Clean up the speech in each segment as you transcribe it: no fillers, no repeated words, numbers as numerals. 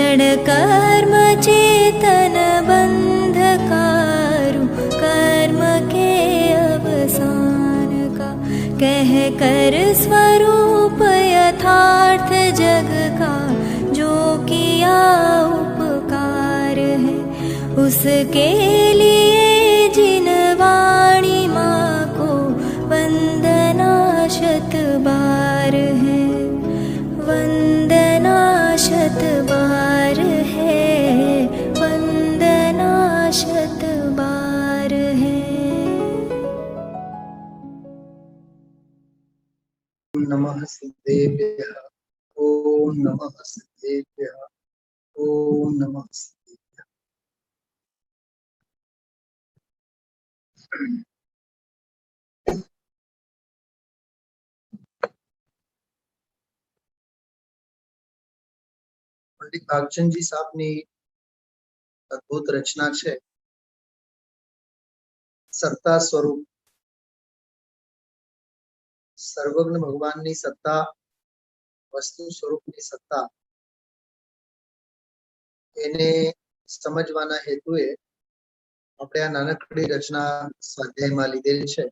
क्षण कर्म चेतन बंधकारु, कर्म के अवसान का कह कर स्वरूप यथार्थ जग का, जो किया उपकार है उसके लिए जिन वाणी माँ को वंदना शत बार है, वंदना शत बार है, वंदना शत बार है। नमः सिद्धेभ्यः, ओम नमः सिद्धेभ्यः, ओम नमः सिद्धेभ्यः। पंडित भागचंद जी साहबनी अद्भुत रचना है सत्ता स्वरूप। सर्वज्ञ भगवाननी सत्ता, वस्तु स्वरूपनी सत्ता એને સમજવાના હેતુએ આપણે આ નાનકડી રચના સ્વાધ્યાયમાં લીધેલ છે।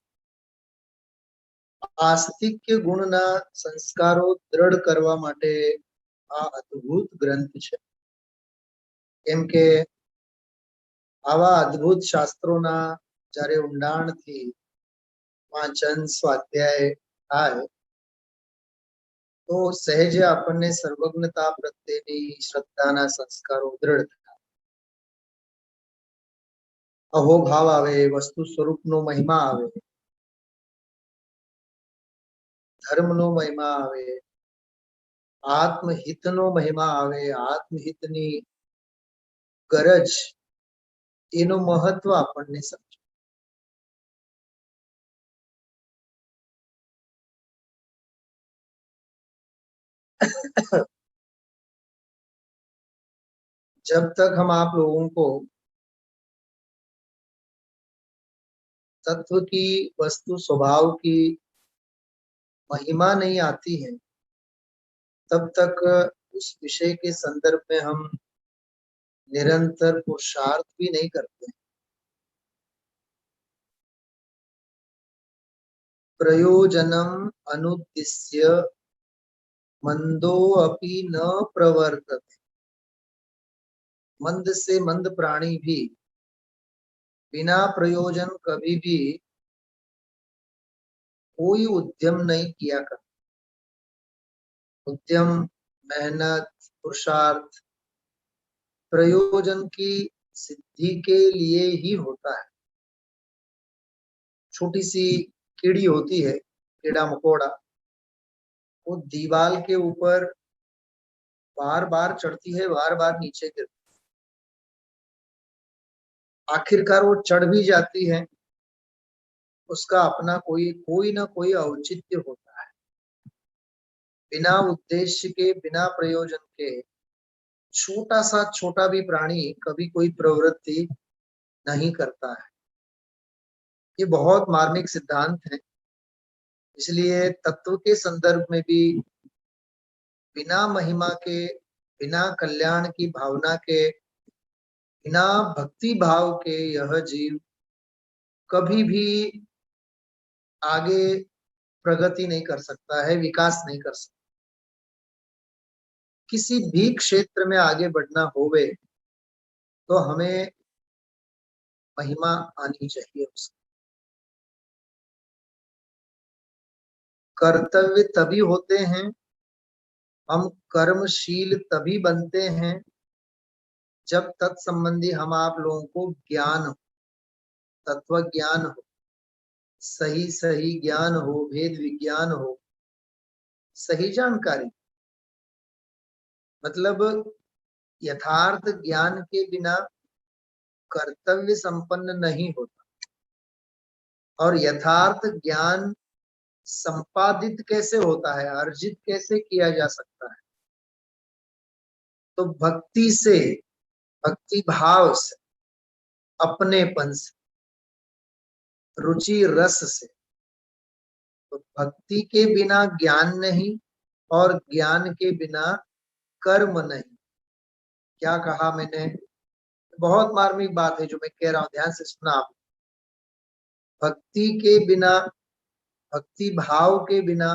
આસ્તિક્ય ગુણના સંસ્કારો દ્રઢ કરવા માટે આ અદ્ભુત ગ્રંથ છે, કેમ કે આવા અદ્ભુત શાસ્ત્રોના જ્યારે ઊંડાણથી વાંચન સ્વાધ્યાય થાય તો સહેજે આપણને સર્વજ્ઞતા પ્રત્યેની શ્રદ્ધાના સંસ્કારો દ્રઢ થાય, અહોભાવ આવે, વસ્તુ સ્વરૂપનો મહિમા આવે, ધર્મનો મહિમા આવે, આત્મહિતનો મહિમા આવે, આત્મહિતની ગરજ એનું મહત્વ આપણને સમજાય। जब तक हम आप लोगों को तत्व की, वस्तु स्वभाव की महिमा नहीं आती है, तब तक उस विषय के संदर्भ में हम निरंतर पुरुषार्थ भी नहीं करते। प्रयोजनम अनुद्दिश्य मंदो अपि न प्रवर्तते। मंद से मंद प्राणी भी बिना प्रयोजन कभी भी कोई उद्यम नहीं किया करता। उद्यम, मेहनत, पुरुषार्थ प्रयोजन की सिद्धि के लिए ही होता है। छोटी सी कीड़ी होती है, कीड़ा मकोड़ा, वो दीवार के ऊपर बार बार चढ़ती है, बार बार नीचे गिरती है, आखिरकार वो चढ़ भी जाती है, उसका अपना कोई ना कोई औचित्य होता है। बिना उद्देश्य के, बिना प्रयोजन के छोटा सा छोटा भी प्राणी कभी कोई प्रवृत्ति नहीं करता है। ये बहुत मार्मिक सिद्धांत है, इसलिए तत्व के संदर्भ में भी बिना महिमा के, बिना कल्याण की भावना के, बिना भक्ति भाव के यह जीव कभी भी आगे प्रगति नहीं कर सकता है, विकास नहीं कर सकता। किसी भी क्षेत्र में आगे बढ़ना होवे तो हमें महिमा आनी चाहिए उसकी। कर्तव्य तभी होते हैं, हम कर्मशील तभी बनते हैं जब तत्संबंधी हम आप लोगों को ज्ञान हो, तत्व ज्ञान हो, सही सही ज्ञान हो, भेद विज्ञान हो, सही जानकारी। मतलब यथार्थ ज्ञान के बिना कर्तव्य संपन्न नहीं होता, और यथार्थ ज्ञान संपादित कैसे होता है, अर्जित कैसे किया जा सकता है? तो भक्ति से, भक्ति भाव से, अपनेपन से, रुचि रस से। तो भक्ति के बिना ज्ञान नहीं और ज्ञान के बिना कर्म नहीं। क्या कहा मैंने? बहुत मार्मिक बात है जो मैं कह रहा हूं, ध्यान से सुना आप। भक्ति के बिना, भक्ति भाव के बिना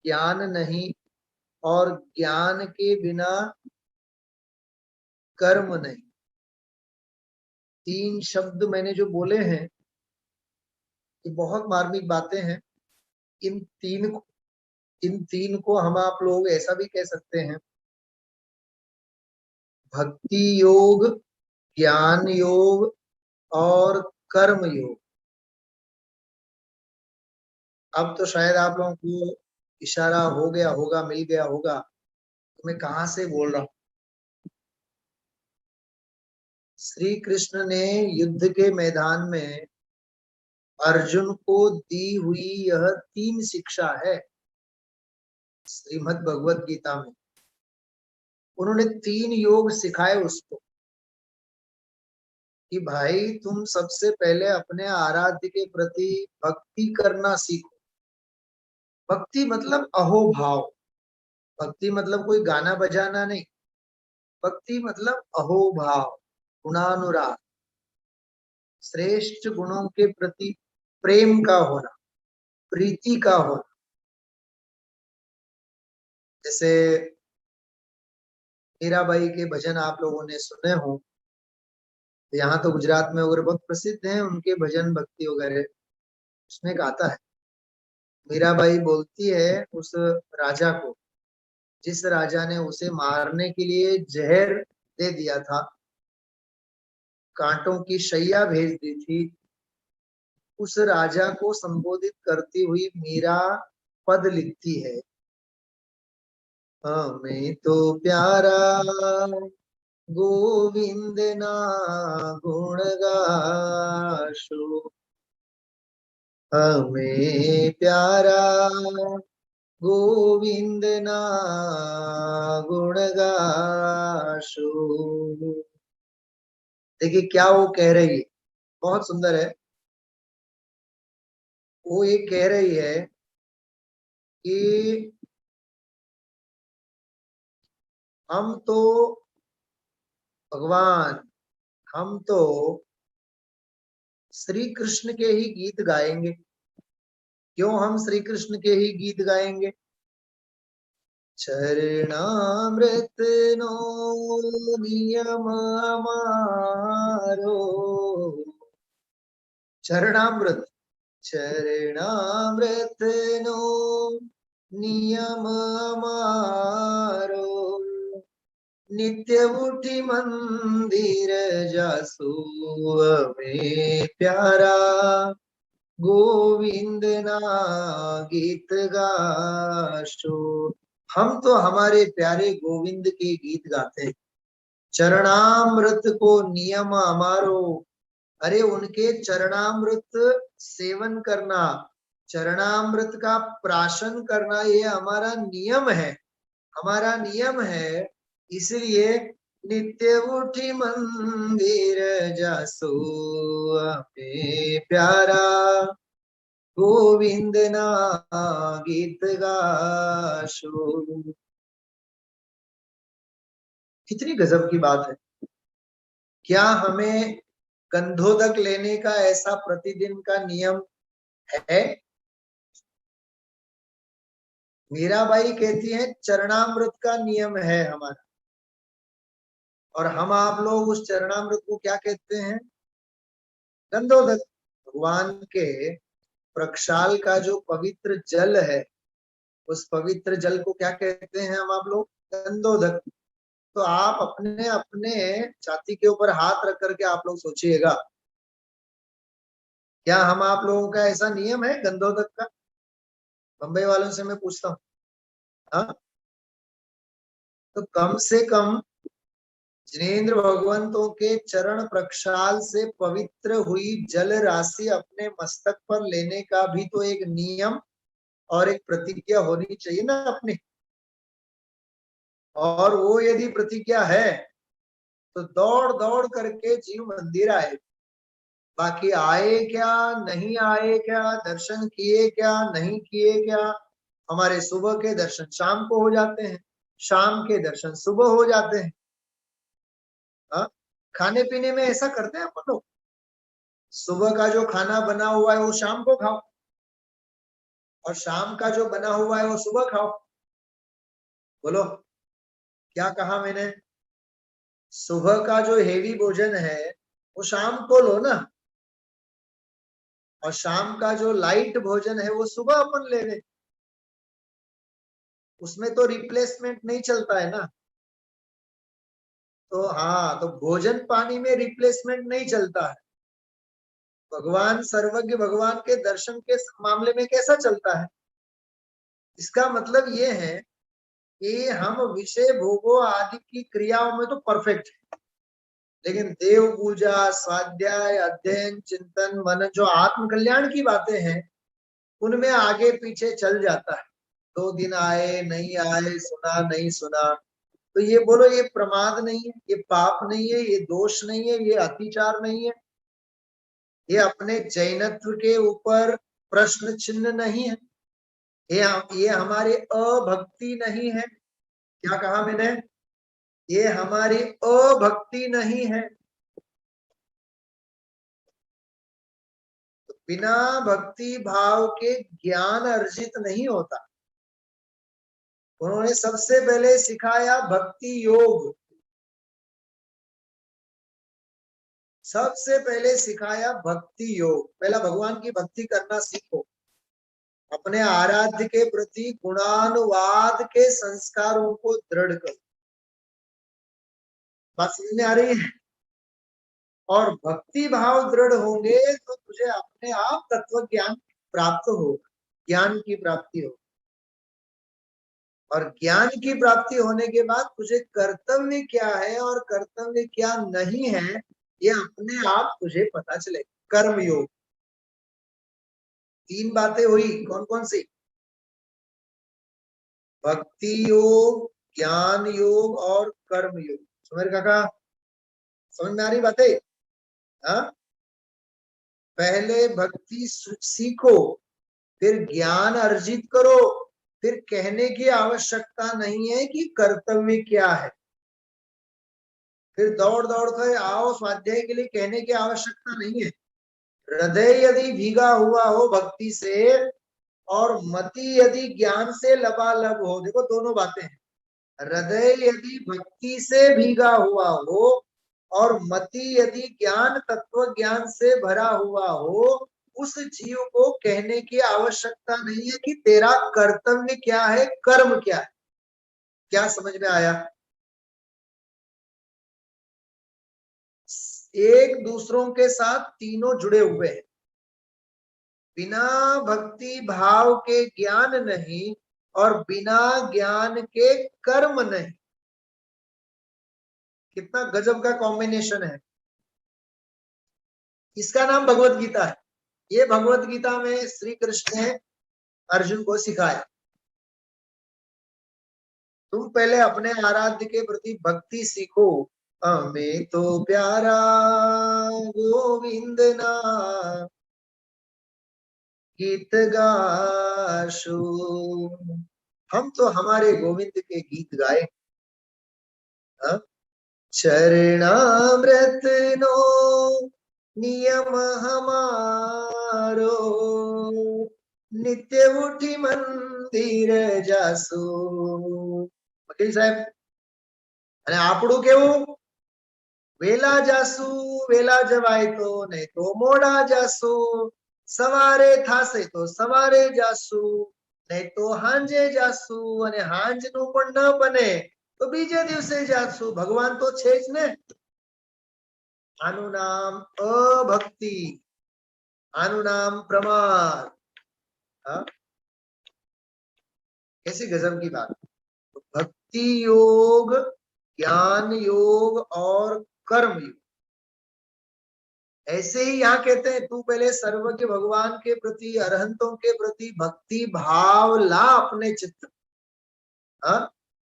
ज्ञान नहीं, और ज्ञान के बिना कर्म नहीं। तीन शब्द मैंने जो बोले हैं ये बहुत मार्मिक बातें हैं। इन तीन इन तीन को हम आप लोग ऐसा भी कह सकते हैं, भक्ति योग, ज्ञान योग और कर्म योग। अब तो शायद आप लोगों को इशारा हो गया होगा, मिल गया होगा तो मैं कहां से बोल रहा हूं। श्री कृष्ण ने युद्ध के मैदान में अर्जुन को दी हुई यह तीन शिक्षा है श्रीमद् भगवत गीता में। उन्होंने तीन योग सिखाए उसको कि भाई तुम सबसे पहले अपने आराध्य के प्रति भक्ति करना सीखो। भक्ति मतलब अहोभाव, भक्ति मतलब कोई गाना बजाना नहीं, भक्ति मतलब अहोभाव, गुणानुराग, श्रेष्ठ गुणों के प्रति प्रेम का होना, प्रीति का होना। जैसे मीराबाई के भजन आप लोगों ने सुने हो, यहाँ तो गुजरात में वगैरह बहुत प्रसिद्ध हैं उनके भजन भक्ति वगैरह। उसमें गाता है, मीराबाई बोलती है उस राजा को, जिस राजा ने उसे मारने के लिए जहर दे दिया था, कांटों की शैया भेज दी थी, उस राजा को संबोधित करती हुई मीरा पद लिखती है, हमें तो प्यारा गोविंद ना गुण गाशो, हमें प्यारा गोविंद ना गुण गाशो। देखिए क्या वो कह रही है, बहुत सुंदर है। वो ये कह रही है कि हम तो भगवान, हम तो श्री कृष्ण के ही गीत गाएंगे। क्यों हम श्री कृष्ण के ही गीत गाएंगे? चरणामृत नो नियम हमारो, चरणामृत, चरणामृत नो नियम हमारो, नित्य उठी मंदिर जासु, हमें प्यारा गोविंद ना गीत गाशो। हम तो हमारे प्यारे गोविंद के गीत गाते हैं। चरणामृत को नियम हमारो, अरे उनके चरणामृत सेवन करना, चरणामृत का प्राशन करना ये हमारा नियम है, हमारा नियम है। इसलिए नित्य उठी मंदिर जासो, हमें प्यारा गोविंद ना गीत गाशो। कितनी गजब की बात है। क्या हमें गंधोदक लेने का ऐसा प्रतिदिन का नियम है? मीराबाई कहती है चरणामृत का नियम है हमारा, और हम आप लोग उस चरणामृत को क्या कहते हैं? गंधोदक। भगवान के प्रक्षाल का जो पवित्र जल है, उस पवित्र जल को क्या कहते हैं हम आप लोग? गंधोदक। तो आप अपने अपने छाती के ऊपर हाथ रख करके आप लोग सोचिएगा, क्या हम आप लोगों का ऐसा नियम है गंधोदक का? बंबई वालों से मैं पूछता हूँ, हाँ? तो कम से कम जिनेंद्र भगवंतों के चरण प्रक्षाल से पवित्र हुई जल राशि अपने मस्तक पर लेने का भी तो एक नियम और एक प्रतिज्ञा होनी चाहिए ना अपनी। और वो यदि प्रतिज्ञा है तो दौड़ दौड़ करके जीव मंदिर आए। बाकी आए क्या, नहीं आए क्या, दर्शन किए क्या, नहीं किए क्या, हमारे सुबह के दर्शन शाम को हो जाते हैं, शाम के दर्शन सुबह हो जाते हैं। हाँ, खाने पीने में ऐसा करते हैं अपन लोग, सुबह का जो खाना बना हुआ है वो शाम को खाओ, और शाम का जो बना हुआ है वो सुबह खाओ। बोलो क्या कहा मैंने? सुबह का जो हेवी भोजन है वो शाम को लो ना, और शाम का जो लाइट भोजन है वो सुबह अपन ले लें। उसमें तो रिप्लेसमेंट नहीं चलता है ना। तो हाँ, तो भोजन पानी में रिप्लेसमेंट नहीं चलता है। भगवान सर्वज्ञ भगवान के दर्शन के मामले में कैसा चलता है? इसका मतलब ये है कि हम विषय भोगों आदि की क्रियाओं में तो परफेक्ट है, लेकिन देव पूजा, स्वाध्याय, अध्ययन, चिंतन, मन, जो आत्म कल्याण की बातें हैं उनमें आगे पीछे चल जाता है। 2 दिन आए नहीं आए, सुना नहीं सुना, तो ये बोलो ये प्रमाद नहीं है, ये पाप नहीं है, ये दोष नहीं है, ये अतिचार नहीं है, ये अपने जैनत्व के ऊपर प्रश्न चिन्ह नहीं है, ये हमारी अभक्ति नहीं है। क्या कहा मैंने? ये हमारी अभक्ति नहीं है। तो बिना भक्ति भाव के ज्ञान अर्जित नहीं होता। उन्होंने सबसे पहले सिखाया भक्ति योग, सबसे पहले सिखाया भक्ति योग। पहला भगवान की भक्ति करना सीखो, अपने आराध्य के प्रति गुणानुवाद के संस्कारों को दृढ़ करो। बात समझ में आ रही है? और भक्ति भाव दृढ़ होंगे तो तुझे अपने आप तत्व ज्ञान प्राप्त होगा, ज्ञान की प्राप्ति हो। और ज्ञान की प्राप्ति होने के बाद तुझे कर्तव्य क्या है और कर्तव्य क्या नहीं है ये अपने आप तुझे पता चले। कर्म योग, 3 बातें हुई, कौन कौन सी? भक्ति योग, ज्ञान योग और कर्म योग। सुमेर काका, समझ में आ रही बातें? हाँ, पहले भक्ति सीखो, फिर ज्ञान अर्जित करो, फिर कहने की आवश्यकता नहीं है कि कर्तव्य क्या है। फिर दौड़ दौड़ कर आओ स्वाध्याय के लिए, कहने की आवश्यकता नहीं है। हृदय यदि भीगा हुआ हो भक्ति से और मति यदि ज्ञान से लबालब हो, देखो दोनों बातें हैं। हृदय यदि भक्ति से भीगा हुआ हो और मति यदि ज्ञान तत्व ज्ञान से भरा हुआ हो, उस जीव को कहने की आवश्यकता नहीं है कि तेरा कर्तव्य क्या है, कर्म क्या है। क्या समझ में आया? एक दूसरों के साथ तीनों जुड़े हुए हैं। बिना भक्ति भाव के ज्ञान नहीं और बिना ज्ञान के कर्म नहीं। कितना गजब का कॉम्बिनेशन है। इसका नाम भगवत गीता है। ये भगवत गीता में श्री कृष्ण ने अर्जुन को सिखाया। तुम पहले अपने आराध्य के प्रति भक्ति सीखो। हमें तो प्यारा गोविंद ना गीत गाशो, हम तो हमारे गोविंद के गीत गाए। चरणामृत नो नियम हमारो, नित्य उठी मंदिर जासो। वकील साहब, અને આપણું કેવું? વેલા જાસુ, વેલા જવાય તો નહીં તો મોડા જાસુ, સવારે થાશે તો સવારે જાસુ, નહીં તો હાંજે જાસુ, અને હાંજનું પણ ન બને તો બીજે દિવસે જાસુ। ભગવાન તો છે જ ને। આનું નામ અભક્તિ, આનું નામ પ્રમાદ। कैसी गजब की बात। तो भक्ति योग, ज्ञान योग और कर्म योग। ऐसे ही यहाँ कहते हैं तू पहले सर्वज्ञ भगवान के प्रति, अरहंतों के प्रति भक्ति भाव ला अपने चित्त।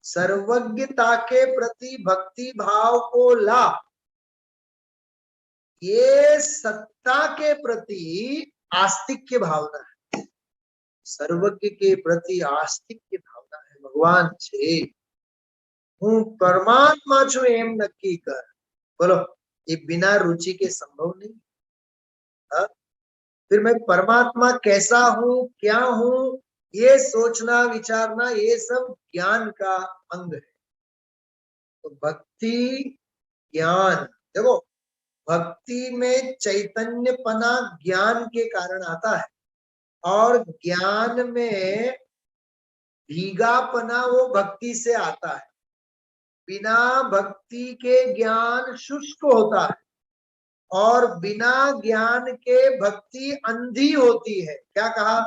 सर्वज्ञता के प्रति भक्ति भाव को ला। ये सत्ता के प्रति आस्तिक्य भावना है, सर्वज्ञ के प्रति आस्तिक्य भावना है। भगवान छे, हूँ परमात्मा छू एम नक्की कर। बोलो, ये बिना रुचि के संभव नहीं। हाँ? फिर मैं परमात्मा कैसा हूँ, क्या हूँ, ये सोचना विचारना, ये सब ज्ञान का अंग है। तो भक्ति ज्ञान, देखो भक्ति में चैतन्यपना ज्ञान के कारण आता है, और ज्ञान में भीगापना वो भक्ति से आता है। बिना भक्ति के ज्ञान शुष्क होता है, और बिना ज्ञान के भक्ति अंधी होती है। क्या कहा?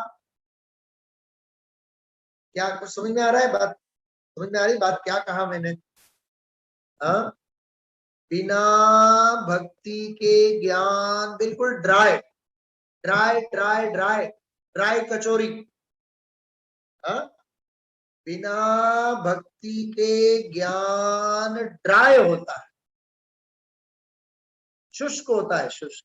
क्या कुछ समझ में आ रहा है बात? समझ में आ रही बात? क्या कहा मैंने? हाँ, बिना भक्ति के ज्ञान बिल्कुल dry dry dry dry dry kachori. हाँ, बिना भक्ति के ज्ञान ड्राई होता है, शुष्क होता है, शुष्क।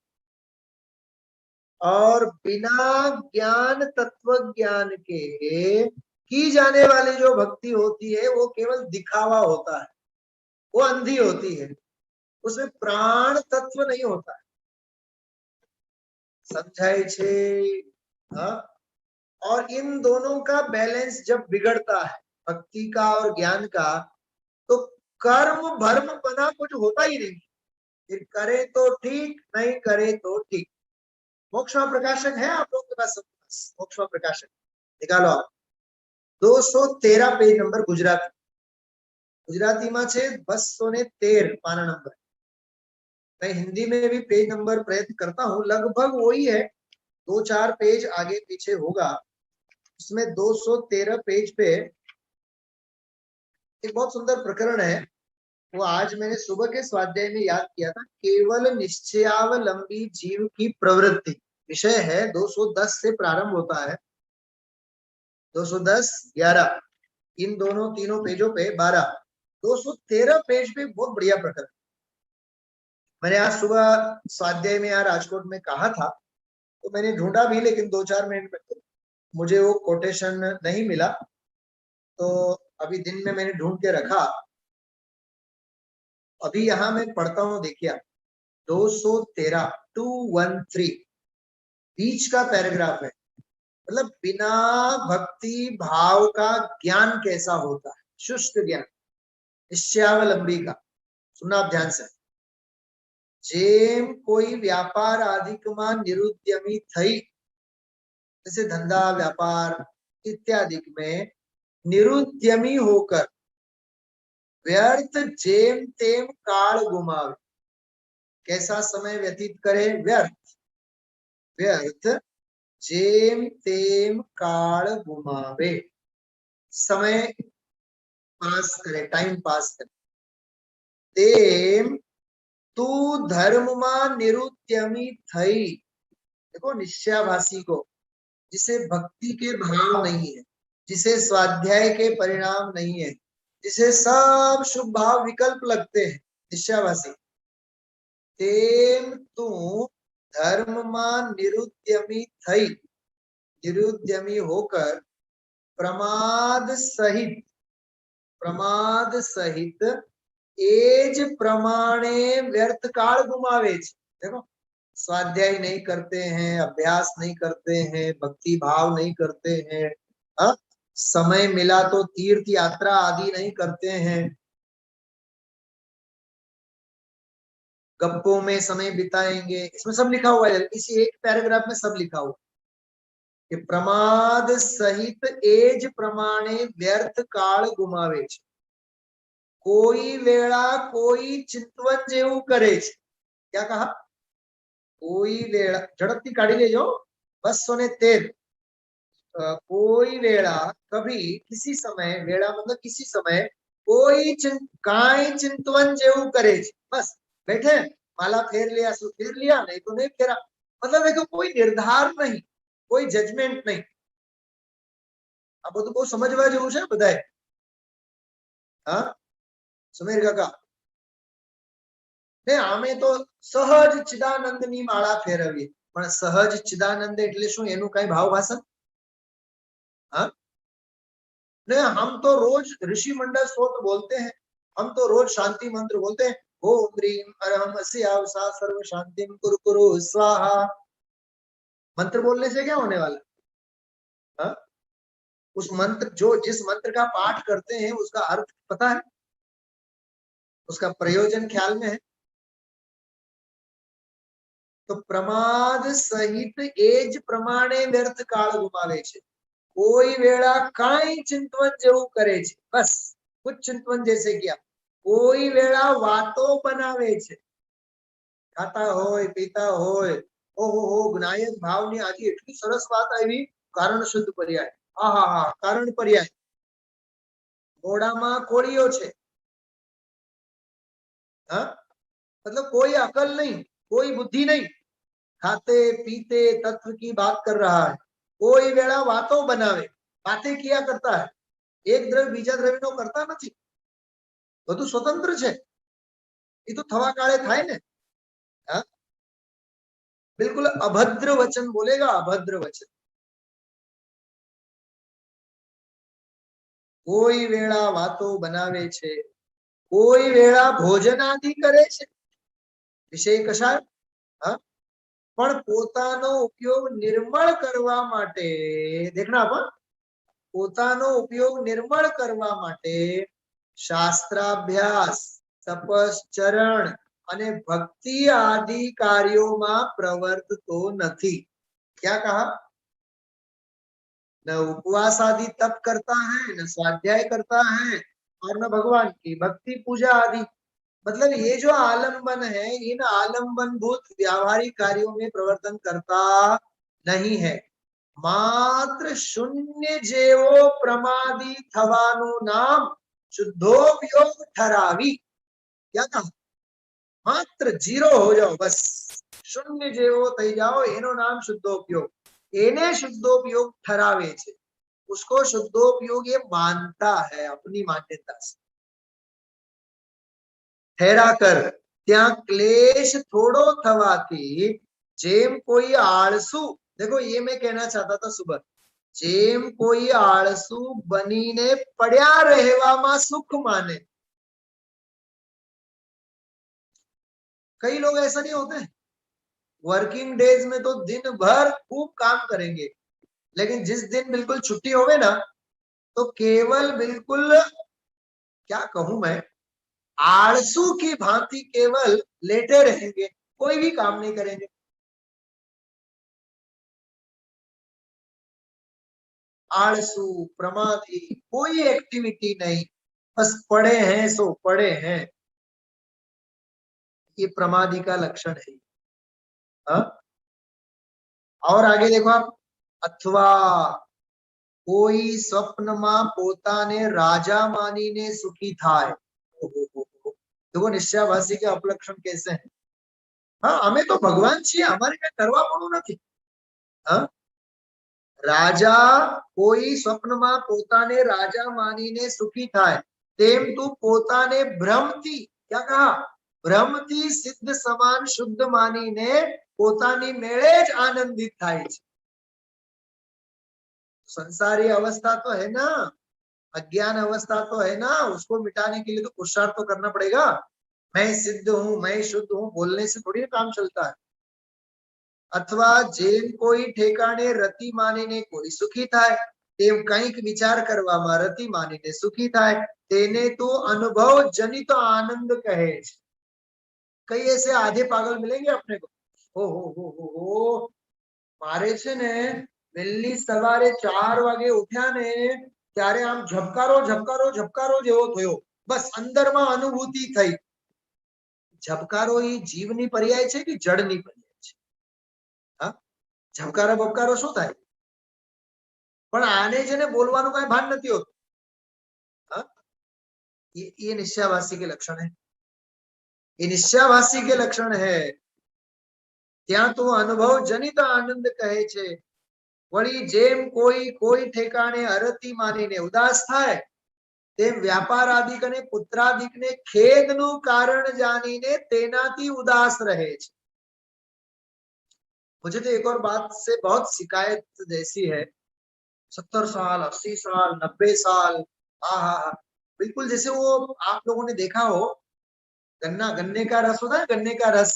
और बिना ज्ञान, तत्व ज्ञान के की जाने वाली जो भक्ति होती है वो केवल दिखावा होता है, वो अंधी होती है, उसमें प्राण तत्व नहीं होता है। समझाए छे? हाँ? और इन दोनों का बैलेंस जब बिगड़ता है, भक्ति का और ज्ञान का, तो कर्म भर्म बना कुछ होता ही नहीं। फिर करे तो ठीक, नहीं करे तो ठीक। मोक्षमा प्रकाशक है आप लोग के पास? मोक्षमा प्रकाशक निकालो आप। 213 पेज नंबर गुजराती, गुजरातीમાં છે 213 पाना नंबर। मैं हिंदी में भी पेज नंबर प्रयत्न करता हूँ, लगभग वही है, 2-4 पेज आगे पीछे होगा। उसमें 213 पेज पे एक बहुत सुंदर प्रकरण है, वो आज मैंने सुबह के स्वाध्याय में याद किया था। केवल निश्चयावलंबी जीव की प्रवृत्ति विषय है, 210 से प्रारंभ होता है, 210, 11, इन दोनों तीनों पेजों पे 12, 213 पेज पे बहुत बढ़िया प्रकरण। मैंने आज सुबह स्वाध्याय में यहाँ राजकोट में कहा था, तो मैंने ढूंढा भी, लेकिन 2-4 मिनट में मुझे वो कोटेशन नहीं मिला, तो अभी दिन में मैंने ढूंढ के रखा। अभी यहाँ मैं पढ़ता हूँ, देखिए 213, 213 बीच का पैराग्राफ है। मतलब बिना भक्ति भाव का ज्ञान कैसा होता है, शुष्क ज्ञान, निश्चयावलंबी का। सुनना आप ध्यान से। जेम कोई व्यापार आदिकમાં निरुद्यमी थई, जैसे धंधा व्यापार इत्यादि में निरुद्यमी होकर व्यर्थ जेम तेम काल गुमावे, कैसा समय व्यतीत करे? व्यर्थ, व्यर्थ जेम तेम काल गुमावे, समय पास करे, टाइम पास करे। तेम तू धर्मમાં निरुद्यमी थई, देखो निश्चयाभासी को, जिसे भक्ति के भाव नहीं है, जिसे स्वाध्याय के परिणाम नहीं है, जिसे सब शुभ भाव विकल्प लगते हैं, निश्चयाभासी। तेम तू धर्मમાં निरुद्यमी थई, निरुद्यमी होकर प्रमाद सहित एज प्रमाणे व्यर्थ काल गुमावे। देखो, स्वाध्याय नहीं करते हैं, अभ्यास नहीं करते हैं, भक्ति भाव नहीं करते हैं, हा? समय मिला तो तीर्थ यात्रा आदि नहीं करते हैं, गप्पों में समय बिताएंगे, इसमें सब लिखा हुआ है, इसी एक पैराग्राफ में सब लिखा हुआ कि प्रमाद सहित एज प्रमाणे व्यर्थ काल गुमावे छे। कोई वेळा कोई चिंतवन जेवू करे छे। क्या कहा? कोई वेळा, झड़पथी काढ़ी लेजो, 213। कोई वेळा, कभी, किसी समय, वेळा मतलब किसी समय, कोई काई चिंतवन जेवू करे छे। बस बैठे, माला फेर लिया सो फेर लिया, नहीं तो नहीं फेरा। मतलब देखो, कोई निर्धार नहीं, कोई जजमेंट नहीं। आ બધું બહુ સમજવા જેવું છે બધાય। હા, સુમેર કાકા, ને આમે તો સહજ ચિદાનંદની માળા ફેરવીએ, પણ સહજ ચિદાનંદ એટલે શું? એનું કઈ ભાવ ભાષણ? हाँ, नहीं, हम तो रोज ऋषि मंडल स्तोत्र बोलते हैं, हम तो रोज शांति मंत्र बोलते हैं, ओम ह्रीं अरहम अस्यावसा सर्व शांतिम कुरु कुरु स्वाहा। मंत्र बोलने से क्या होने वाला? हाँ? उस मंत्र जिस मंत्र का पाठ करते हैं उसका अर्थ पता है, उसका प्रयोजन ख्याल में है। तो प्रमाद सहित एज प्रमाणे व्यर्थ काल गुमावे छे। कोई वेळा काई चिंतवन जेवू करे छे, बस कुछ चिंतवन जैसे किया। कोई वेळा वातो बनावे छे, खाता होय पीता होय, ओहो જ્ઞાયક ભાવની આજે એટલી સરસ વાત આવી, કારણ શુદ્ધ પર્યાય, આહા કારણ પર્યાય। મોઢામાં કોળીઓ છે, हाँ? मतलब कोई अकल नहीं, कोई बुद्धि नहीं, खाते पीते तत्व की बात कर रहा है। कोई वेळा वातो बनावे, बातें किया करता है, एक द्रव्य बीजा द्रव्य नो करता नहीं, બધું स्वतंत्र છે। ये तो थवा काळे थाय ने। हाँ? बिल्कुल अभद्र वचन बोलेगा, अभद्र वचन। कोई वेळा वातो बनावे छे, कोई वेळा भोजनादि करे छे। विषय कशा? हाँ? पण पोतानो उपयोग निर्मळ करवा माटे, देखना अपन, पोतानो उपयोग निर्मळ करवा माटे शास्त्राभ्यास, तपश्चरण અને ભક્તિ આદि કાર્યોમાં પ્રવર્તતો નથી। क्या कहा? न उपवास आदि तप करता है, न स्वाध्याय करता है, और न भगवान की भक्ति पूजा आदि। मतलब ये जो आलंबन है, इन आलंबन भूत व्यावहारिक कार्यों में प्रवर्तन करता नहीं है। मात्र शून्य जेवो प्रमादी थवानु नाम शुद्धोपयोग ठरावी। क्या कहा? मात्र जीरो हो जाओ, बस शून्य जेवो थई जाओ, एनो नाम शुद्धोपयोग। एने शुद्धोपयोग ठरावे छे, उसको शुद्धोपयोग ये मानता है अपनी मान्यता से। ठहरा कर त्या क्लेश थोड़ो थवाथी जेम कोई आळसू, देखो ये मैं कहना चाहता था सुबह, जेम कोई आळसू बनीने पड्या रहेवामां सुख माने। कई लोग ऐसा नहीं होते, वर्किंग डेज में तो दिन भर खूब काम करेंगे, लेकिन जिस दिन बिल्कुल छुट्टी होवे ना, तो केवल बिल्कुल, क्या कहूं मैं, आलसू की भांति केवल लेटे रहेंगे, कोई भी काम नहीं करेंगे। आलसू प्रमादी, कोई एक्टिविटी नहीं, बस पड़े हैं सो पड़े हैं। ये प्रमादी का लक्षण है। हा? और आगे देखो आप, अथवा कोई स्वप्न में पोताने राजा मानी ने सुखी थाय। देखो निश्चयाभासी के अपलक्षण कैसे हैं। हाँ, हमें तो भगवान छे, हमारे क्या करवा पड़ू नहीं। हाँ? राजा कोई स्वप्न में पोताने राजा मानी ने सुखी थाय, तेम तू पोताने भ्रमती, क्या कहा, भ्रमती सिद्ध समान शुद्ध मानी ने पोतानी मेळे ज आनंदित थाय छे। संसारी अवस्था तो है ना, अज्ञान अवस्था तो है ना, उसको मिटाने के लिए तो पुरुषार्थ तो करना पड़ेगा। मैं सिद्ध हूं, मैं शुद्ध हूं बोलने से थोड़ी काम चलता है। अथवा जेम कोई ठेकाणे रति मानीने कोई सुखी थाय, तेम कंईक विचार करवामां रति मानीने सुखी थाय, तेने तो अनुभव जनित आनंद कहे छे। कई ऐसे आधे पागल मिलेंगे अपने को, हो मारे छे ने वहेली सवारे 4 वागे उठ्या ने त्यारे आम झबकारो झबकारो झबकारो जेवो थयो, बस अंदर में अनुभूति थई। झबकारो ई जीवनी पर्याय छे कि जड़नी पर्याय छे? हाँ? झबकारो बबकारो शुं थाय? पण आने जेने बोलवानुं काई भान नथी होतुं। हाँ? ये निश्चयाभासी के लक्षण है। ये निश्चयाभासी के लक्षण है। त्यां तो अनुभव जनित आनंद कहे छे। वળી जेम कोई ठेकाणे अरती मानीने उदास थाय, तेम व्यापार आदिक अने पुत्रादिकने खेदनुं कारण जानीने तेनाथी उदास रहे छे। मुझे तो एक और बात से बहुत शिकायत जैसी है, 70 साल 80 साल 90 साल, बिल्कुल जैसे वो आप लोगों ने देखा हो गन्ने का रस होता है, गन्ने का रस,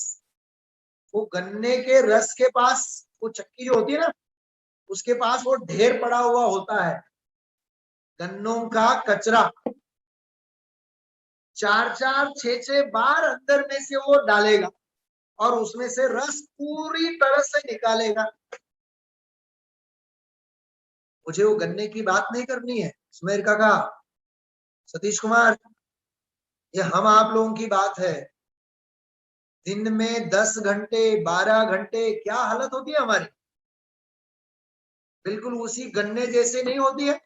वो गन्ने के रस के पास वो चक्की जो होती है ना, उसके पास वो ढेर पड़ा हुआ होता है गन्नों का कचरा। 4-4, 6-6 बार अंदर में से वो डालेगा और उसमें से रस पूरी तरह से निकालेगा। मुझे वो गन्ने की बात नहीं करनी है सुमेर काका, सतीश कुमार, ये हम आप लोगों की बात है। दिन में 10 घंटे 12 घंटे क्या हालत होती है हमारी, बिल्कुल उसी गन्ने जैसे नहीं होती है।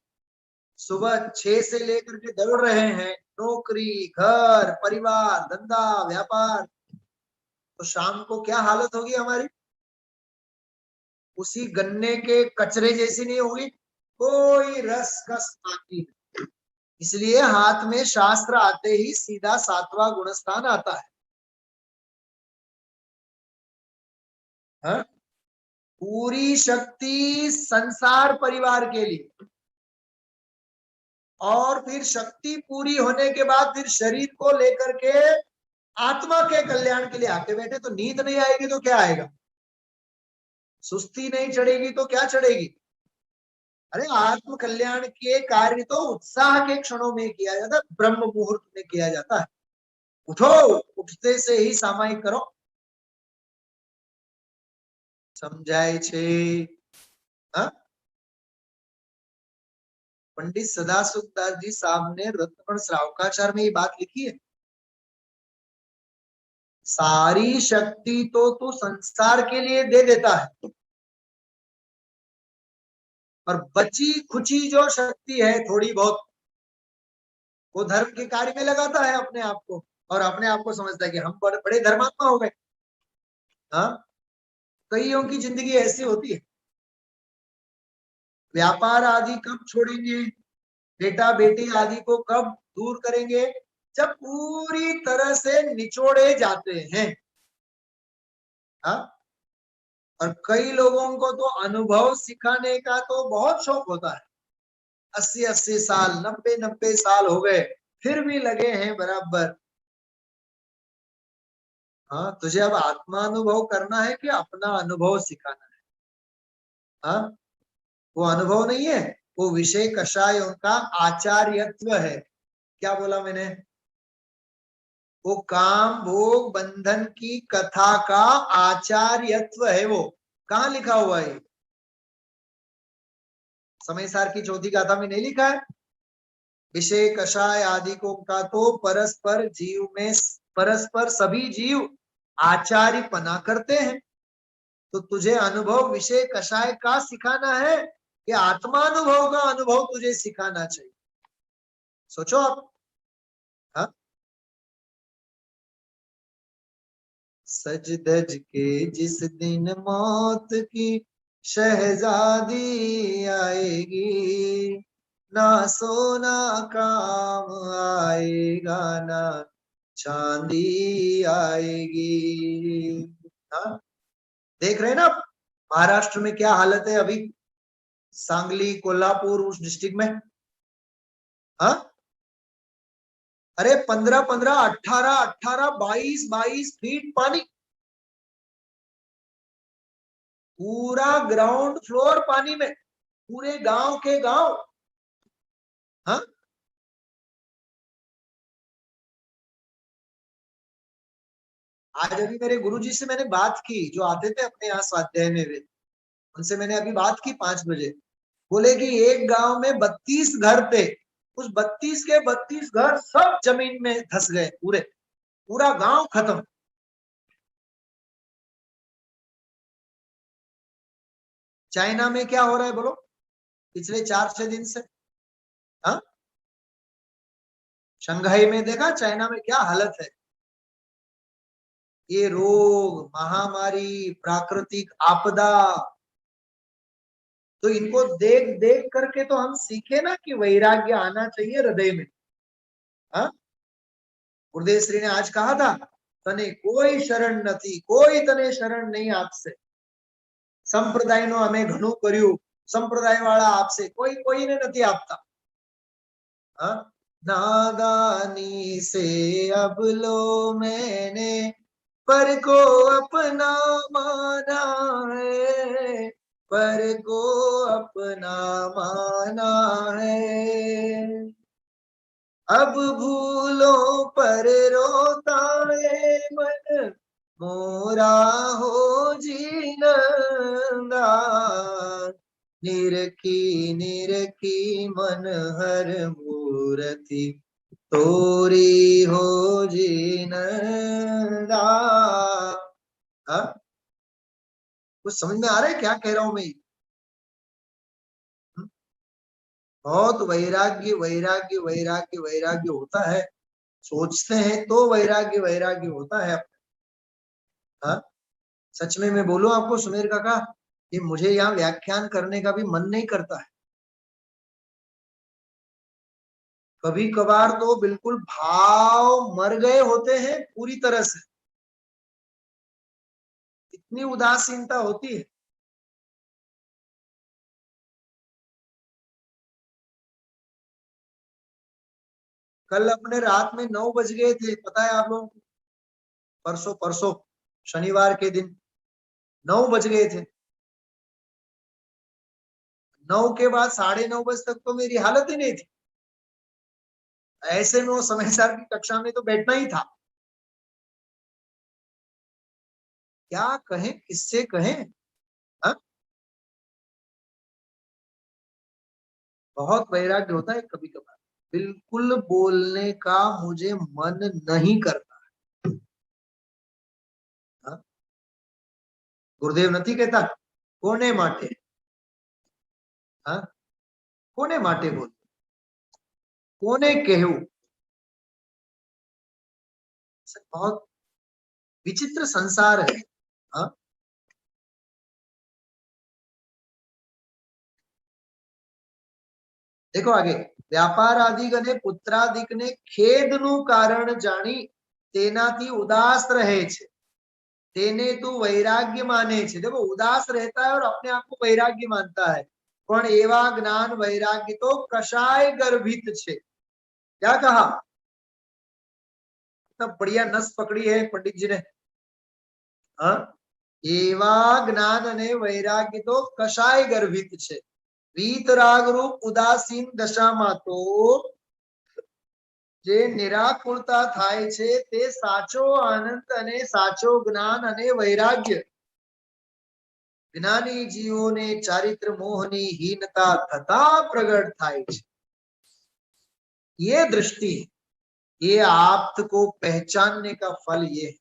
सुबह 6 से लेकर के दौड़ रहे हैं, नौकरी, घर, परिवार, धंधा, व्यापार, तो शाम को क्या हालत होगी हमारी, उसी गन्ने के कचरे जैसी नहीं होगी, कोई रस कस बाकी नहीं। इसलिए हाथ में शास्त्र आते ही सीधा 7वां गुणस्थान आता है। हा? पूरी शक्ति संसार परिवार के लिए, और फिर शक्ति पूरी होने के बाद फिर शरीर को लेकर के आत्मा के कल्याण के लिए आके बैठे। तो नींद नहीं आएगी तो क्या आएगा, सुस्ती नहीं चढ़ेगी तो क्या चढ़ेगी। अरे आत्म कल्याण के कार्य तो उत्साह के क्षणों में किया जाता है, ब्रह्म मुहूर्त में किया जाता है। उठो, उठते से ही सामायिक करो। समझाए छे? हाँ? पंडित सदासुखदास जी साहब ने रत्नगण श्रावकाचार में ये बात लिखी है। सारी शक्ति तो तू संसार के लिए दे देता है, और बची खुची जो शक्ति है थोड़ी बहुत, वो धर्म के कार्य में लगाता है अपने आप को, और अपने आप को समझता है कि हम बड़े धर्मात्मा हो गए। हाँ, कईयों की जिंदगी ऐसी होती है। व्यापार आदि कब छोड़ेंगे, बेटा बेटी आदि को कब दूर करेंगे, जब पूरी तरह से निचोड़े जाते हैं। हाँ, और कई लोगों को तो अनुभव सिखाने का तो बहुत शौक होता है। 80-80 साल, 90-90 साल हो गए, फिर भी लगे हैं बराबर। हाँ, तुझे अब आत्मानुभव करना है कि अपना अनुभव सिखाना है? हाँ, वो अनुभव नहीं है, वो विषय कषाय उनका आचार्यत्व है। क्या बोला मैंने? वो काम भोग बंधन की कथा का आचार्यत्व है। वो कहाँ लिखा हुआ है? समय सार की चौथी गाथा में नहीं लिखा है? विषय कषाय आदि को का तो परस्पर जीव में, परस्पर सभी जीव आचार्य पना करते हैं। तो तुझे अनुभव विषय कषाय का सिखाना है कि आत्मानुभव का अनुभव तुझे सिखाना चाहिए? सोचो आप। हाँ? सज धज के जिस दिन मौत की शहजादी आएगी, ना सोना काम आएगा, ना चांदी आएगी। हाँ, देख रहे हैं ना आप महाराष्ट्र में क्या हालत है अभी, सांगली, कोल्हापुर, उस डिस्ट्रिक्ट में। हाँ, अरे 15-15, 18-18, 22-22 फीट पानी, पूरा ग्राउंड फ्लोर पानी में, पूरे गांव के गांव। हाँ, आज अभी मेरे गुरुजी से मैंने बात की, जो आते थे अपने यहाँ स्वाध्याय में, वे उनसे मैंने अभी बात की 5 बजे। बोले कि एक गांव में 32 घर थे, उस 32 के 32 घर सब जमीन में धस गए, पूरे पूरा गांव खत्म। चाइना में क्या हो रहा है बोलो पिछले 4-6 दिन से? हाँ, शंघाई में देखा, चाइना में क्या हालत है। ये रोग, महामारी, प्राकृतिक आपदा, तो इनको देख देख करके तो हम सीखे ना कि वैराग्य आना चाहिए हृदय में। हाँ, गुरुदेव श्री ने आज कहा था, तने कोई शरण नहीं, कोई तने शरण नहीं आपसे, संप्रदाय नो हमें घणું કર્યું, संप्रदाय वाला आपसे कोई कोई ने नहीं आपता। हाँ, नादानी से अब लो मैंने पर को अपना माना है, पर को अपना माना है। अब भूलों पर रोता है मन, मोरा हो जीनंदा। निरखी निरखी मन हर मूरति, तोरी हो जीनंदा। हाँ? कुछ समझ में आ रहा है क्या कह रहा हूं मैं? बहुत वैराग्य वैराग्य वैराग्य वैराग्य होता है, सोचते हैं तो वैराग्य वैराग्य होता है। हाँ? सच में मैं बोलूं आपको सुमेर काका, ये मुझे यहाँ व्याख्यान करने का भी मन नहीं करता है। कभी कभार तो बिल्कुल भाव मर गए होते हैं पूरी तरह से, इतनी उदासीनता होती है। कल अपने रात में 9 बज गए थे, पता है आप लोगों को? परसों परसों शनिवार के दिन 9 बज गए थे। 9 के बाद 9:30 बजे तक तो मेरी हालत ही नहीं थी। ऐसे में वो समय सार की कक्षा में तो बैठना ही था। क्या कहें, किससे कहें? हा? बहुत वैराग्य होता है कभी कभार, बिल्कुल बोलने का मुझे मन नहीं करता। हा? गुरुदेव नहीं कहता कोने माटे, हाँ, कोने माटे बोल, कोने केहू। बहुत विचित्र संसार है। हाँ? देखो आगे, व्यापार आदि गने पुत्रादिक ने खेद नु कारण जानी तेनाथी उदास रहे छे, तेने तू वैराग्य माने छे। देखो उदास रहता है और अपने आप को वैराग्य मानता है, पण एवा ज्ञान वैराग्य तो कषाय गर्भित छे। क्या कहा? इतना बढ़िया नस पकड़ी है पंडित जी ने। हाँ? एवा ज्ञान ने वैराग्य तो कषाय गर्भित छे, वीतराग रूप उदासीन दशाમાં તો જે નિરાકુળતા થાય છે તે સાચો આનંદ અને સાચો જ્ઞાન અને વૈરાગ્ય જ્ઞાની જીવોને ચારિત્ર મોહની हीनता થતા પ્રગટ થાય છે। ये दृष्टि, ये आप्त को पहचानने का फल ये है।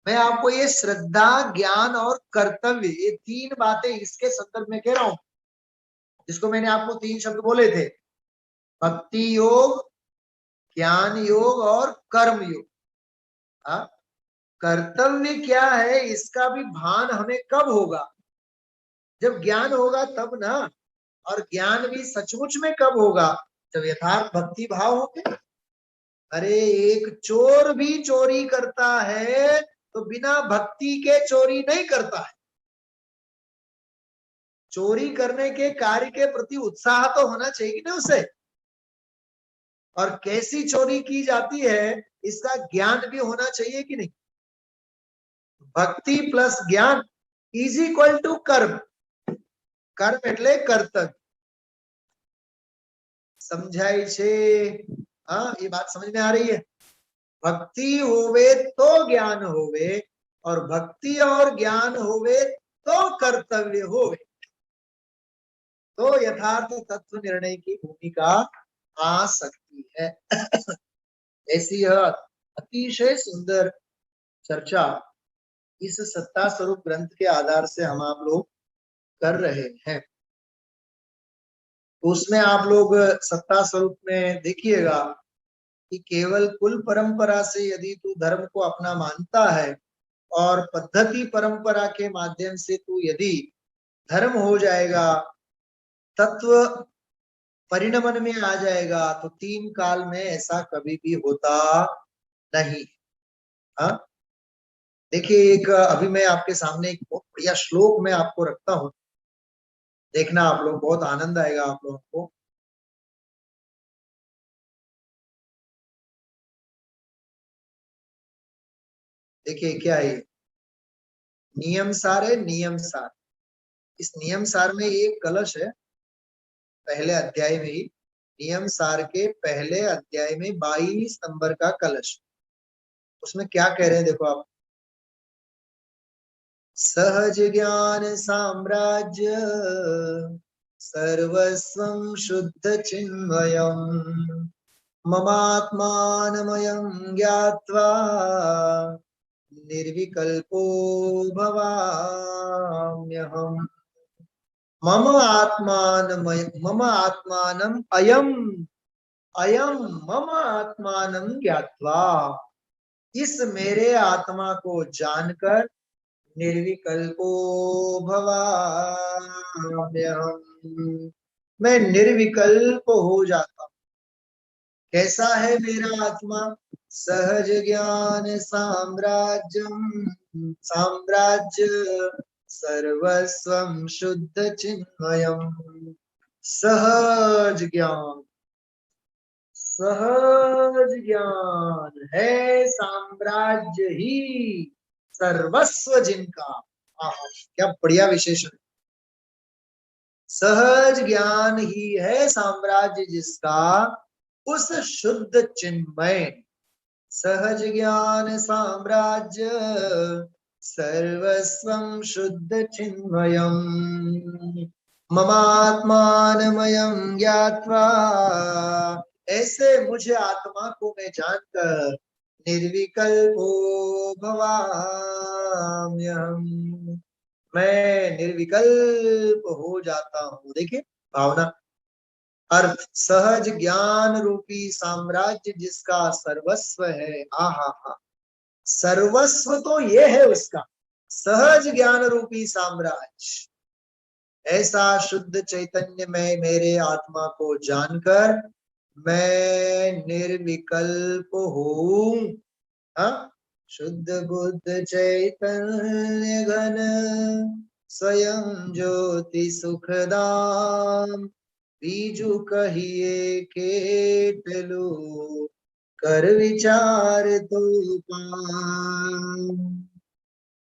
मैं आपको ये श्रद्धा ज्ञान और कर्तव्य, ये 3 बातें इसके संदर्भ में कह रहा हूं, जिसको मैंने आपको 3 शब्द बोले थे, भक्ति योग, ज्ञान योग और कर्म योग। हाँ? कर्तव्य क्या है इसका भी भान हमें कब होगा? जब ज्ञान होगा तब ना। और ज्ञान भी सचमुच में कब होगा? जब यथार्थ भक्ति भाव होंगे। अरे एक चोर भी चोरी करता है तो बिना भक्ति के चोरी नहीं करता है। चोरी करने के कार्य के प्रति उत्साह तो होना चाहिए ना उसे। और कैसी चोरी की जाती है इसका ज्ञान भी होना चाहिए कि नहीं? भक्ति प्लस ज्ञान इज इक्वल टू कर्म। कर्म एटले कर्तव्य। समझाई छे? हाँ, ये बात समझ में आ रही है? भक्ति होवे तो ज्ञान होवे, और भक्ति और ज्ञान होवे तो कर्तव्य होवे, तो यथार्थ तत्व निर्णय की भूमिका आ सकती है। ऐसी यह अतिशय सुंदर चर्चा इस सत्ता स्वरूप ग्रंथ के आधार से हम आप लोग कर रहे हैं। तो उसमें आप लोग सत्ता स्वरूप में देखिएगा कि केवल कुल परंपरा से यदि तू धर्म को अपना मानता है और पद्धति परंपरा के माध्यम से तू यदि धर्म हो जाएगा, तत्व परिणमन में आ जाएगा, तो 3 काल में ऐसा कभी भी होता नहीं। हाँ? देखिए, एक अभी मैं आपके सामने एक बहुत बढ़िया श्लोक मैं आपको रखता हूं, देखना आप लोग, बहुत आनंद आएगा आप लोगों को। देखिए क्या है ये, नियम सार है, नियम सार। इस नियम सार में एक कलश है, पहले अध्याय में ही, नियम सार के पहले अध्याय में 22 नंबर का कलश। उसमें क्या कह रहे हैं देखो आप, सहज ज्ञान साम्राज्य सर्वस्वं शुद्ध चिन्मयम् ममात्मानमयं ज्ञात्वा निर्विकल्पो भवाम्यहम्। मम आत्मानमय, मम आत्मानम अयम, अयम मम आत्मानम ज्ञात्वा, इस मेरे आत्मा को जानकर निर्विकल्पो भवाम्यहम्, मैं निर्विकल्प हो जाता हूँ। कैसा है मेरा आत्मा, सहज ज्ञान साम्राज्यम, साम्राज्य सर्वस्वं शुद्ध चिन्मयम्। सहज ज्ञान, सहज ज्ञान है साम्राज्य ही सर्वस्व जिनका। आहा, क्या बढ़िया विशेषण। सहज ज्ञान ही है साम्राज्य जिसका, उस शुद्ध चिन्मय। सहज ज्ञान साम्राज्य सर्वस्वं शुद्ध चिन्मयम् ममात्मानमयं ज्ञात्वा, ऐसे मुझे आत्मा को मैं जानकर निर्विकल्पो भवाम्यहम्, मैं निर्विकल्प हो जाता हूँ। देखिए भावना, अर्थ, सहज ज्ञान रूपी साम्राज्य जिसका सर्वस्व है। आहा हा, सर्वस्व तो ये है उसका, सहज ज्ञान रूपी साम्राज्य। ऐसा शुद्ध चैतन्य में मेरे आत्मा को जानकर मैं निर्विकल्प हूँ। शुद्ध बुद्ध चैतन्य घन स्वयं ज्योति सुखदाम, बीजू कहिए केटलो कर विचार तो पाम।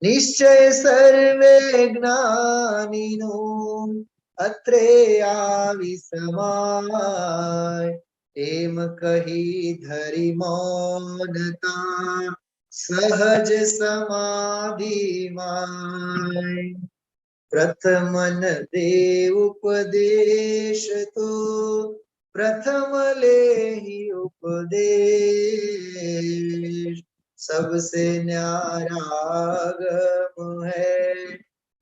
निश्चय सर्वे ज्ञानिनो अत्रे आविसमाय, एम कही धरि मौनता सहज समाधि माय। प्रथमन दे उपदेश तो प्रथम ले ही उपदेश, सबसे न्यारा गम है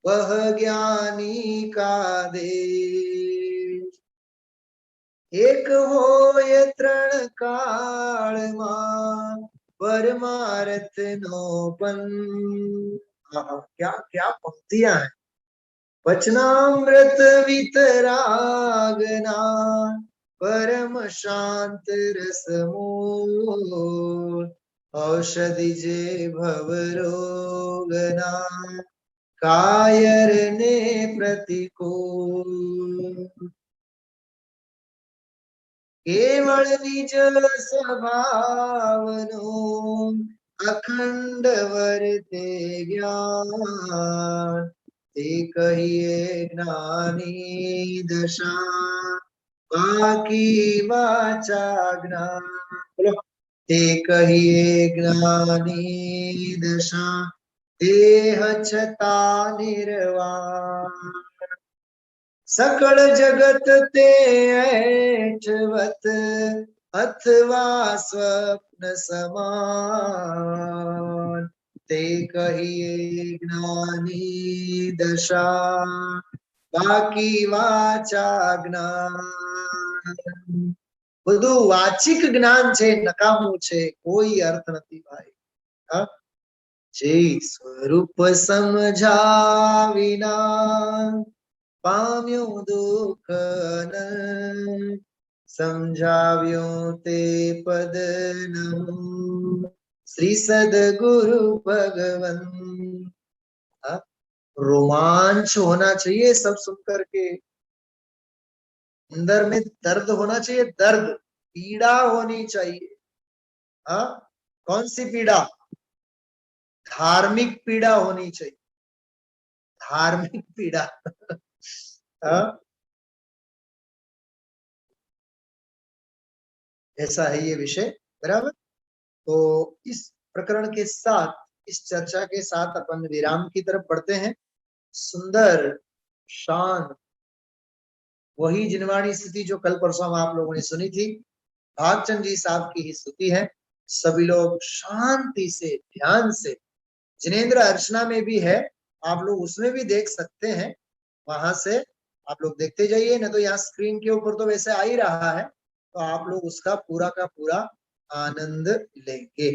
वह ज्ञानी का देश। एक हो ये तृण काल मां परमार्थ नोपन। क्या क्या पंक्तियां हैं। वचनामृत वितरागना परम शांत रसमूल, औषधि जे भव रोगना कायर ने प्रतिकूल। केवल निज स्वभावनो अखंड वर्ते ज्ञान, ते कहिए ज्ञानी दशा बाकी वाचा ज्ञान। बोलो, ते कहिए ज्ञानी दशा देह छता निर्वाण, सकल जगत ते ऐठवत अथवा स्वप्न समान, ते कहिए ज्ञानी दशा बाकी वाचा ज्ञान। બધું વાચિક જ્ઞાન છે, નકામું છે, કોઈ અર્થ નથી ભાઈ। જે સ્વરૂપ સમજાવિના પામ્યું દુઃખ સમજાવ્યું તે પદ નમો श्री सदगुरु भगवन। रोमांच होना चाहिए सब सुनकर के, अंदर में दर्द होना चाहिए, दर्द, पीड़ा होनी चाहिए। हाँ, कौन सी पीड़ा, धार्मिक पीड़ा होनी चाहिए, धार्मिक पीड़ा। ऐसा है ये विषय, बराबर। तो इस प्रकरण के साथ, इस चर्चा के साथ अपन विराम की तरफ बढ़ते हैं। सुंदर शांत वही जिनवाणी स्तुति जो कल परसों हम आप लोगों ने सुनी थी, भागचंद जी साहब की ही स्तुति है। सभी लोग शांति से, ध्यान से, जिनेंद्र अर्चना में भी है, आप लोग उसमें भी देख सकते हैं, वहां से आप लोग देखते जाइए, ना तो यहाँ स्क्रीन के ऊपर तो वैसे आ ही रहा है, तो आप लोग उसका पूरा का पूरा आनंद लेंगे।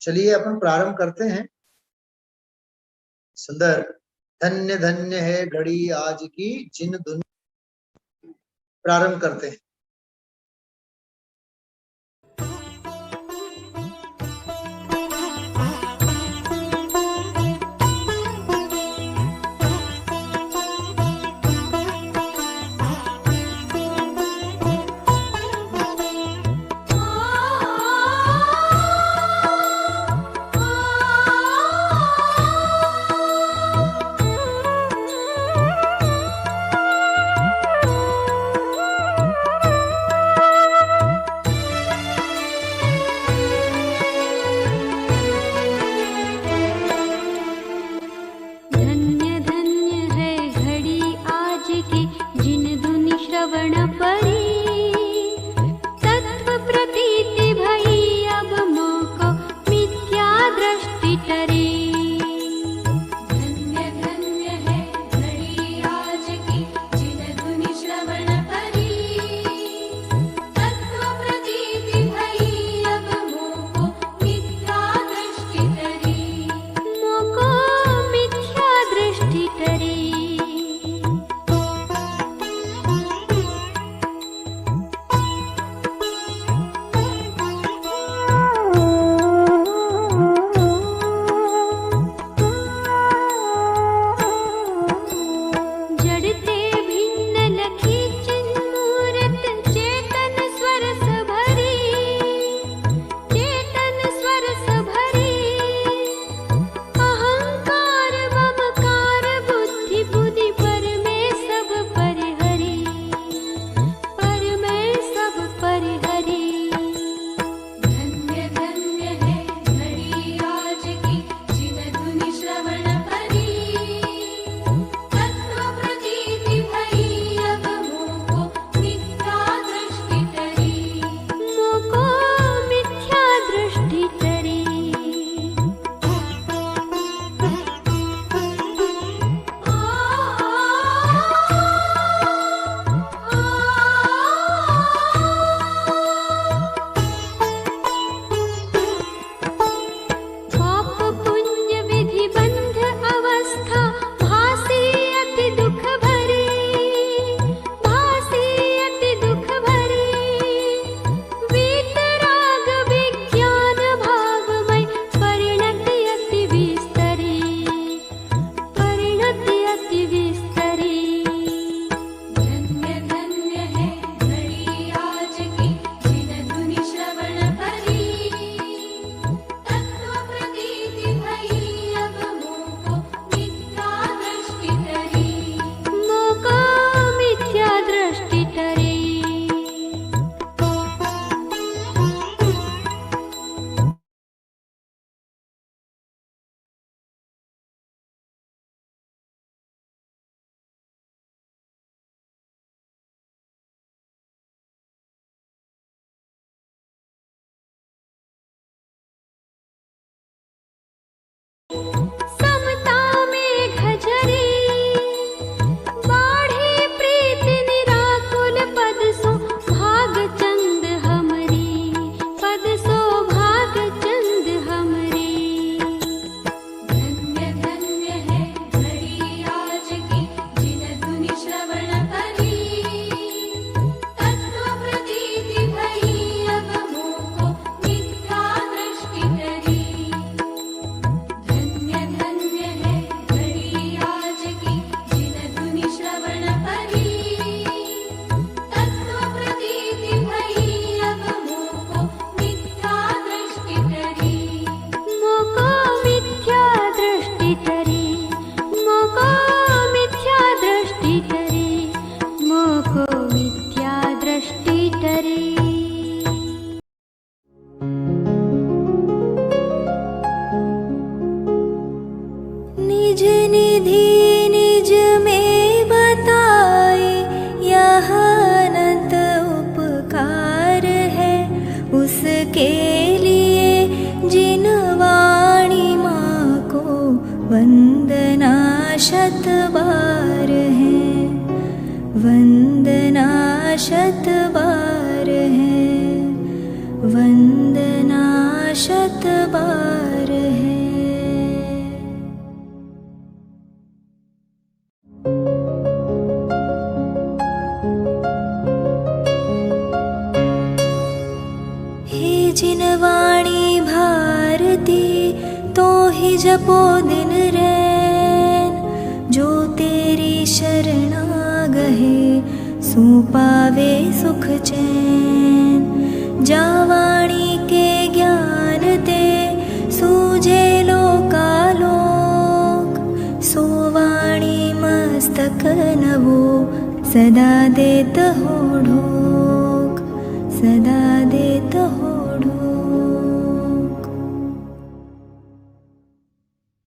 चलिए अपन प्रारंभ करते हैं। सुंदर, धन्य धन्य है घड़ी आज की जिन दुनिया, प्रारंभ करते हैं। विधि निज में बताई, यह अनंत उपकार है उसके लिए जिन वाणी माँ को वंदना शत बार है, वंदना शत बार है, वंदना शत बार है। हे जिन वाणी भारती तो ही जपो दिन रैन, जो तेरी शरणा गहे सो पावे सुख चैन। जा वाणी के ज्ञान दे सूझे लोकालोक, सो वाणी मस्तक नवो सदा देत हो ढोक, सदा देत हो